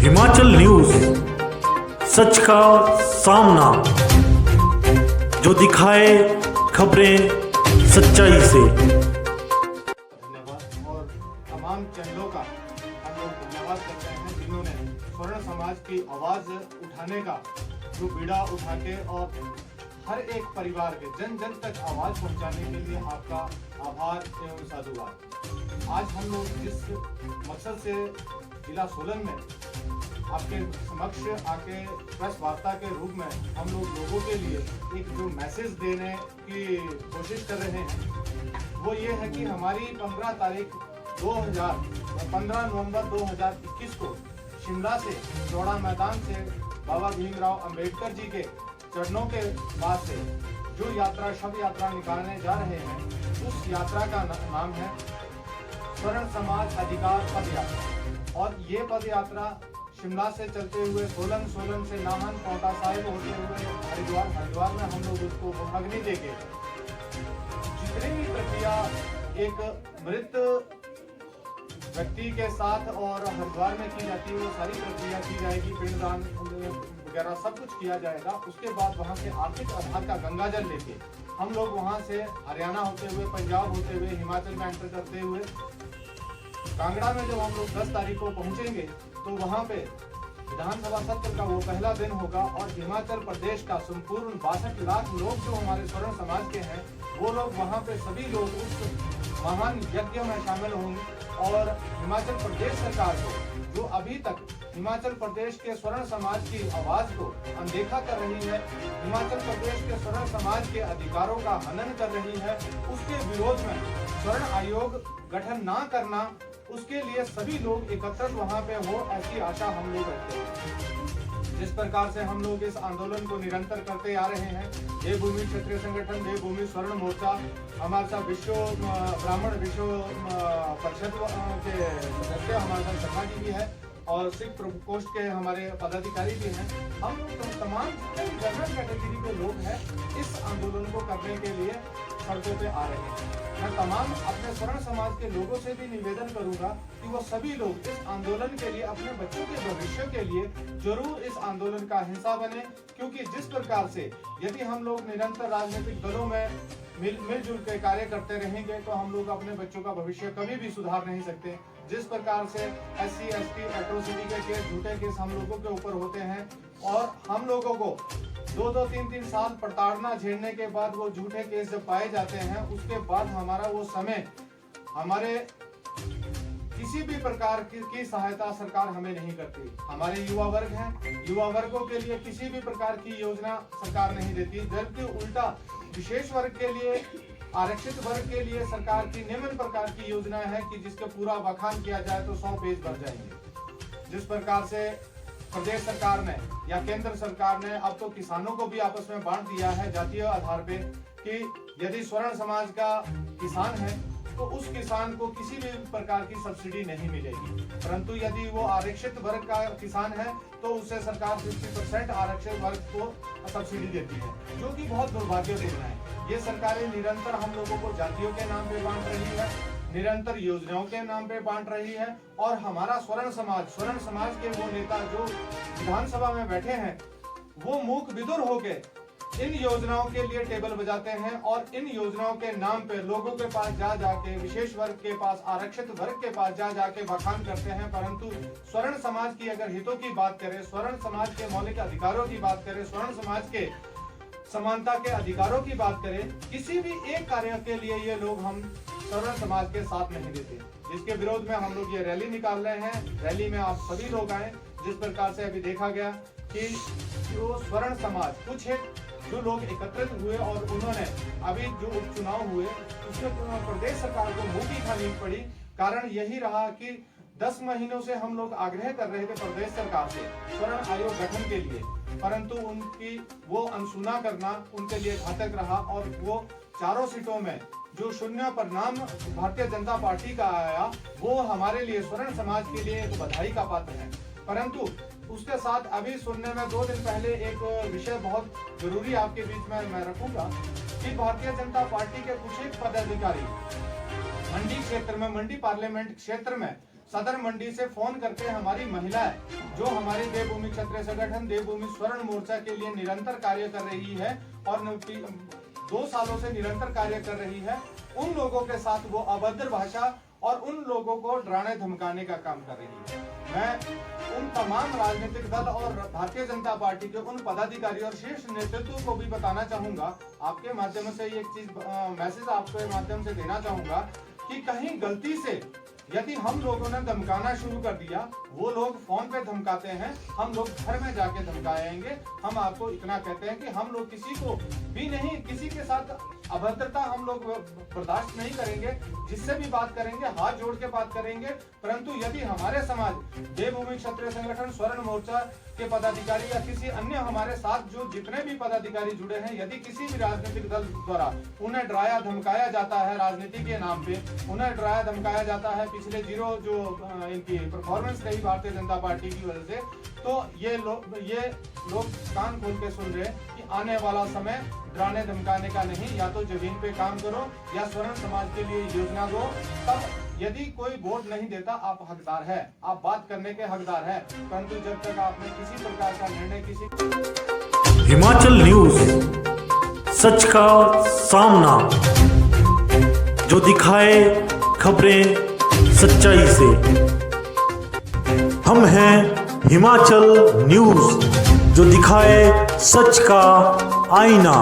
Himachal news, सच का सामना, जो दिखाए खबरें सच्चाई से। धन्यवाद। और तमाम चैनलों का हम लोग धन्यवाद करते हैं जिन्होंने स्वर्ण समाज की आवाज उठाने का जो बीड़ा उठा के और हर एक परिवार के जन जन तक आवाज पहुंचाने के लिए आपका आभार एवं साधुवाद। आज हम लोग जिस मकसद से जिला सोलन में आपके समक्ष आके प्रेस वार्ता के रूप में हम लोग लोगों के लिए एक जो मैसेज देने की कोशिश कर रहे हैं वो ये है कि हमारी 15 नवंबर 2021 को शिमला से चौड़ा मैदान से बाबा भीमराव अंबेडकर जी के चरणों के पास से जो यात्रा शव यात्रा निकालने जा रहे हैं उस यात्रा का नाम है स्वर्ण समाज अधिकार पद यात्रा। और ये पद यात्रा शिमला से चलते हुए सोलन से नाहन पांवटा साहिब होते हुए हरिद्वार में हम लोग उसको अग्नि देके जितनी भी प्रक्रिया एक मृत व्यक्ति के साथ और हरिद्वार में की जाती है वो सारी प्रक्रिया की जाएगी, पिंडदान वगैरह सब कुछ किया जाएगा। उसके बाद वहाँ से आर्थिक आधार का गंगा जल लेके हम लोग वहाँ से हरियाणा होते हुए पंजाब होते हुए हिमाचल में एंटर करते हुए कांगड़ा में जब हम लोग 10 तारीख को पहुंचेंगे तो वहां पे विधानसभा सत्र का वो पहला दिन होगा और हिमाचल प्रदेश का संपूर्ण 62 लाख लोग जो हमारे स्वर्ण समाज के हैं वो लोग वहां पे सभी लोग उस महान यज्ञ में शामिल होंगे। और हिमाचल प्रदेश सरकार को जो अभी तक हिमाचल प्रदेश के स्वर्ण समाज की आवाज को अनदेखा कर रही है, हिमाचल प्रदेश के स्वर्ण समाज के अधिकारों का हनन कर रही है, उसके विरोध में स्वर्ण आयोग गठन ना करना, उसके लिए सभी लोग एकत्रित वहां पे हो ऐसी आशा हम लोग रखते हैं। जिस प्रकार से हम लोग इस आंदोलन को निरंतर करते आ रहे हैं, देवभूमि क्षेत्रीय संगठन देवभूमि स्वर्ण मोर्चा, हमारे साथ विश्व ब्राह्मण विश्व परिषद के सदस्य हमारे साथ शर्मा जी भी है और सिख प्रकोष्ठ के हमारे पदाधिकारी भी हैं। हम लोग तमाम जनरल कैटेगरी के लोग हैं इस आंदोलन को करने के लिए सड़कों पे आ रहे हैं। मैं तमाम अपने स्वर्ण समाज के लोगों से भी निवेदन करूंगा कि वो सभी लोग इस आंदोलन के लिए अपने बच्चों के भविष्य के लिए जरूर इस आंदोलन का हिस्सा बने, क्योंकि जिस प्रकार से यदि हम लोग निरंतर राजनीतिक दलों में मिलजुल के कार्य करते रहेंगे तो हम लोग अपने बच्चों का भविष्य कभी भी सुधार नहीं सकते। जिस प्रकार से SC ST एट्रोसिटी के केस झूठे केस हम लोगों के ऊपर होते हैं और हम लोगों को 2-3 साल प्रताड़ना झेलने के बाद वो झूठे केस जब पाए जाते हैं उसके बाद हमारा वो समय हमारे किसी भी प्रकार की सहायता सरकार हमें नहीं करती। हमारे युवा वर्ग हैं, युवा वर्गों के लिए किसी भी प्रकार की योजना सरकार नहीं देती, जबकि उल्टा विशेष वर्ग के लिए आरक्षित वर्ग के लिए सरकार की निम्न प्रकार की योजना है कि जिसका पूरा बखान किया जाए तो 100 पेज भर जाएंगे। जिस प्रकार से प्रदेश सरकार ने या केंद्र सरकार ने अब तो किसानों को भी आपस में बांट दिया है जातीय आधार पे कि यदि स्वर्ण समाज का किसान है तो उस किसान को किसी भी प्रकार की सब्सिडी नहीं मिलेगी, परंतु यदि वो आरक्षित वर्ग का किसान है तो उससे सरकार 50% आरक्षित वर्ग को सब्सिडी देती है, जो कि बहुत दुर्भाग्यपूर्ण है। ये सरकारें निरंतर हम लोगों को जातियों के नाम पे बांट रही है, निरंतर योजनाओं के नाम पे बांट रही है और हमारा स्वर्ण समाज के वो नेता जो विधानसभा में बैठे हैं वो मूक विदुर होके इन योजनाओं के लिए टेबल बजाते हैं और इन योजनाओं के नाम पे लोगों के पास जा जाके विशेष वर्ग के पास आरक्षित वर्ग के पास जा जाके बखान करते हैं, परंतु स्वर्ण समाज की अगर हितों की बात करें, स्वर्ण समाज के मौलिक अधिकारों की बात करें, स्वर्ण समाज के समानता के अधिकारों की बात करें, किसी भी एक कार्य के लिए ये लोग हम स्वर्ण समाज के साथ नहीं देते, जिसके विरोध में हम लोग ये रैली निकाल रहे हैं। रैली में आप सभी लोग आए। जिस प्रकार से अभी देखा गया कि जो स्वर्ण समाज कुछ एक जो लोग एकत्रित हुए और उन्होंने अभी जो उपचुनाव हुए उसमें प्रदेश सरकार को मुंह की खानी पड़ी। कारण यही रहा कि 10 महीनों से हम लोग आग्रह कर रहे थे प्रदेश सरकार से स्वर्ण आयोग गठन के लिए, परंतु उनकी वो अनसुना करना उनके लिए घातक रहा और वो 4 सीटों में जो शून्य परिणाम भारतीय जनता पार्टी का आया वो हमारे लिए स्वर्ण समाज के लिए एक बधाई का पात्र है। परंतु उसके साथ अभी सुनने में 2 दिन पहले एक विषय बहुत जरूरी आपके बीच में मैं रखूंगा कि भारतीय जनता पार्टी के कुछ एक पदाधिकारी मंडी पार्लियामेंट क्षेत्र में सदर मंडी से फोन करके हमारी महिलाएं जो हमारी देवभूमि क्षत्रिय संगठन देवभूमि स्वर्ण मोर्चा के लिए निरंतर कार्य कर रही है और 2 सालों से निरंतर कार्य कर रही है, उन लोगों के साथ वो अभद्र भाषा और उन लोगों को डराने धमकाने का काम कर रही है। मैं उन तमाम राजनीतिक दल और भारतीय जनता पार्टी के उन पदाधिकारी और शीर्ष नेतृत्व को भी बताना चाहूंगा, आपके माध्यम से एक चीज मैसेज आपके माध्यम से देना चाहूंगा कि कहीं गलती से यदि हम लोगों ने धमकाना शुरू कर दिया, वो लोग फोन पे धमकाते हैं, हम लोग घर में जाके धमकाएंगे। हम आपको इतना कहते हैं कि हम लोग किसी को भी नहीं, किसी के साथ अभद्रता हम लोग बर्दाश्त नहीं करेंगे। जिससे भी बात करेंगे हाथ जोड़ के बात करेंगे, परंतु यदि हमारे समाज देवभूमि क्षत्रिय संगठन स्वर्ण मोर्चा के पदाधिकारी या किसी अन्य हमारे साथ जो जितने भी पदाधिकारी जुड़े हैं, यदि किसी भी राजनीतिक दल द्वारा उन्हें डराया धमकाया जाता है, राजनीति के नाम पे उन्हें डराया धमकाया जाता है, पिछले जो इनकी परफॉर्मेंस रही भारतीय जनता पार्टी की वजह से, तो ये लोग कान खोल के सुन रहे हैं कि आने वाला समय डराने धमकाने का नहीं, या तो जमीन पे काम करो या स्वर्ण समाज के लिए योजना दो। तब यदि कोई वोट नहीं देता, आप हकदार है, आप बात करने के हकदार है, परंतु जब तक आपने किसी प्रकार का निर्णय किसी हिमाचल न्यूज, सच का सामना, जो दिखाए खबरें सच्चाई से। हम हैं हिमाचल न्यूज, जो दिखाए सच का आईना।